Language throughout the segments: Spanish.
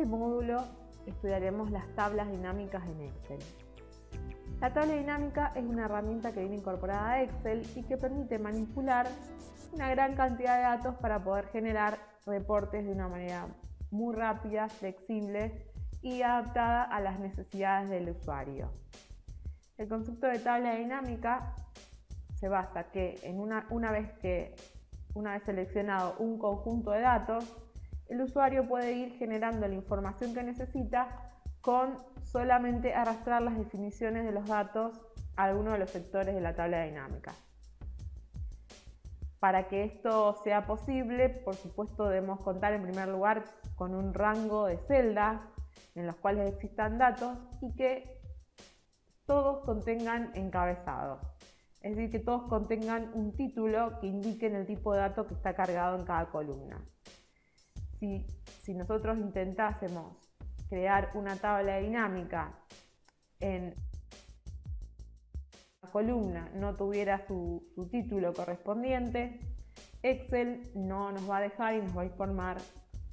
módulo estudiaremos las tablas dinámicas en Excel. La tabla dinámica es una herramienta que viene incorporada a Excel y que permite manipular una gran cantidad de datos para poder generar reportes de una manera muy rápida, flexible y adaptada a las necesidades del usuario. El concepto de tabla dinámica se basa que una vez seleccionado un conjunto de datos, el usuario puede ir generando la información que necesita con solamente arrastrar las definiciones de los datos a alguno de los sectores de la tabla dinámica. Para que esto sea posible, por supuesto, debemos contar en primer lugar con un rango de celdas en los cuales existan datos y que todos contengan encabezado. Es decir, que todos contengan un título que indique el tipo de dato que está cargado en cada columna. Si nosotros intentásemos crear una tabla dinámica en la columna no tuviera su título correspondiente, Excel no nos va a dejar y nos va a informar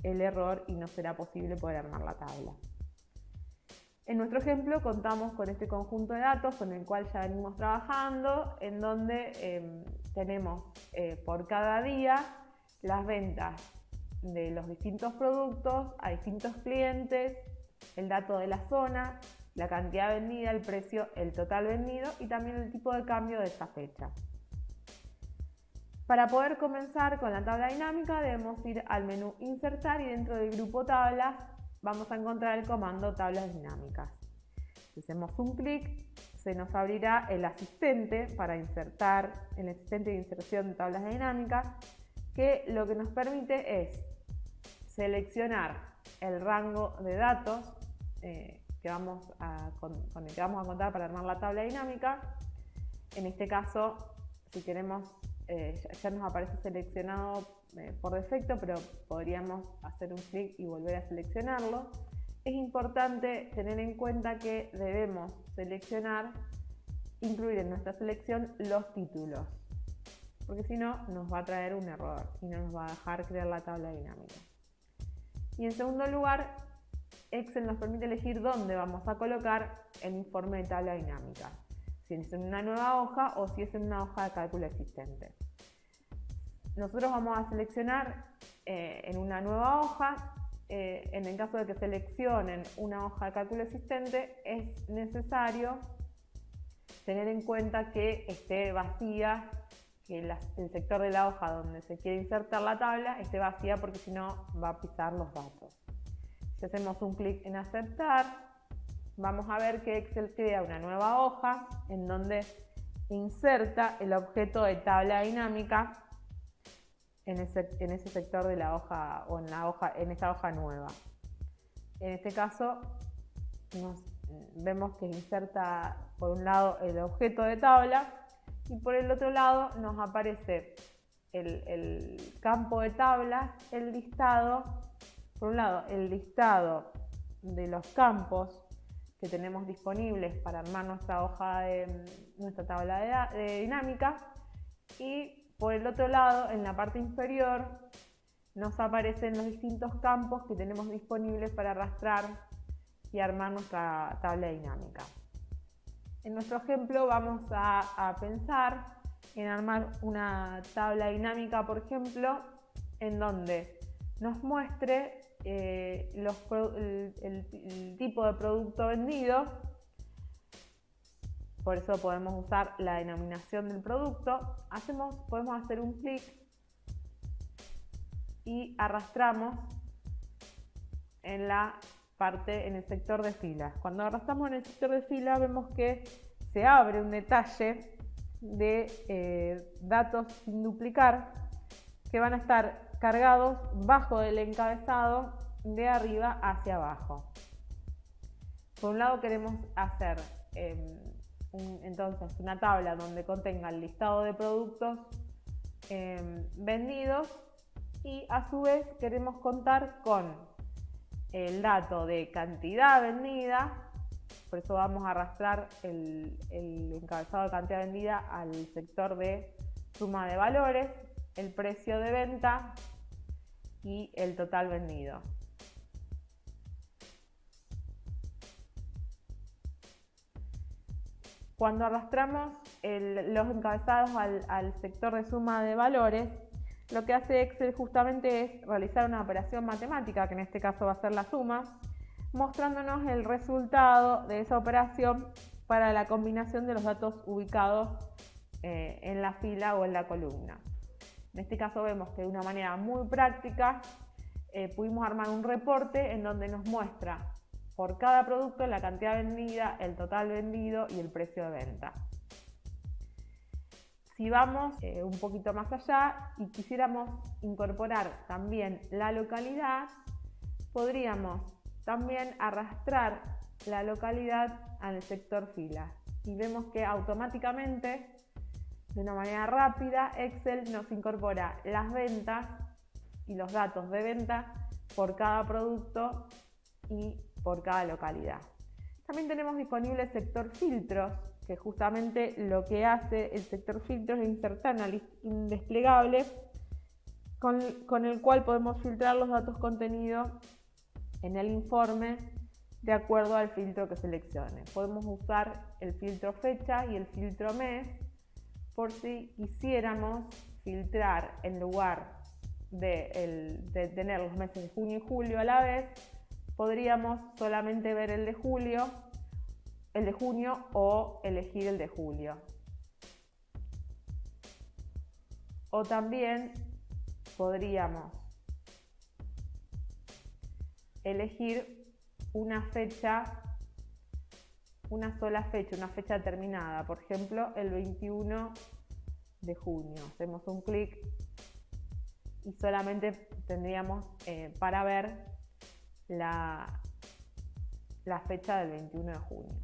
el error y no será posible poder armar la tabla. En nuestro ejemplo contamos con este conjunto de datos con el cual ya venimos trabajando, en donde tenemos por cada día las ventas de los distintos productos a distintos clientes, el dato de la zona, la cantidad vendida, el precio, el total vendido y también el tipo de cambio de esa fecha. Para poder comenzar con la tabla dinámica debemos ir al menú Insertar y dentro del grupo Tablas vamos a encontrar el comando Tablas dinámicas. Si hacemos un clic, se nos abrirá el asistente para insertar, el asistente de inserción de tablas dinámicas, que lo que nos permite es seleccionar el rango de datos con el que vamos a contar para armar la tabla dinámica. En este caso, si queremos, ya nos aparece seleccionado por defecto, pero podríamos hacer un clic y volver a seleccionarlo. Es importante tener en cuenta que debemos incluir en nuestra selección los títulos, porque si no nos va a traer un error y no nos va a dejar crear la tabla dinámica. Y en segundo lugar, Excel nos permite elegir dónde vamos a colocar el informe de tabla dinámica, si es en una nueva hoja o si es en una hoja de cálculo existente. Nosotros vamos a seleccionar en una nueva hoja. En el caso de que seleccionen una hoja de cálculo existente, es necesario tener en cuenta que esté vacía, que el sector de la hoja donde se quiere insertar la tabla esté vacía, porque si no va a pisar los datos. Si hacemos un clic en aceptar, vamos a ver que Excel crea una nueva hoja en donde inserta el objeto de tabla dinámica en ese sector de la hoja o en esta hoja nueva. En este caso vemos que inserta por un lado el objeto de tabla y por el otro lado nos aparece el campo de tablas, el listado, por un lado el listado de los campos que tenemos disponibles para armar nuestra tabla de dinámica, y por el otro lado, en la parte inferior, nos aparecen los distintos campos que tenemos disponibles para arrastrar y armar nuestra tabla dinámica. En nuestro ejemplo vamos a pensar en armar una tabla dinámica, por ejemplo, en donde nos muestre el tipo de producto vendido. Por eso podemos usar la denominación del producto. Podemos hacer un clic y arrastramos en el sector de filas. Cuando arrastramos en el sector de filas vemos que se abre un detalle de datos sin duplicar que van a estar cargados bajo del encabezado de arriba hacia abajo. Por un lado queremos hacer entonces una tabla donde contenga el listado de productos vendidos, y a su vez queremos contar con el dato de cantidad vendida. Por eso vamos a arrastrar el encabezado de cantidad vendida al sector de suma de valores, el precio de venta y el total vendido. Cuando arrastramos los encabezados al sector de suma de valores, lo que hace Excel justamente es realizar una operación matemática, que en este caso va a ser la suma, mostrándonos el resultado de esa operación para la combinación de los datos ubicados en la fila o en la columna. En este caso vemos que de una manera muy práctica pudimos armar un reporte en donde nos muestra por cada producto la cantidad vendida, el total vendido y el precio de venta. Si vamos un poquito más allá y quisiéramos incorporar también la localidad, podríamos también arrastrar la localidad al sector filas y vemos que automáticamente, de una manera rápida, Excel nos incorpora las ventas y los datos de venta por cada producto y por cada localidad. También tenemos disponible el sector filtros, que justamente lo que hace el sector filtros es insertar un desplegable con el cual podemos filtrar los datos contenidos en el informe de acuerdo al filtro que seleccione. Podemos usar el filtro fecha y el filtro mes por si quisiéramos filtrar en lugar de tener los meses de junio y julio a la vez, podríamos solamente ver el de junio o elegir el de julio. O también podríamos elegir una sola fecha, una fecha determinada, por ejemplo el 21 de junio. Hacemos un clic y solamente tendríamos para ver la fecha del 21 de junio.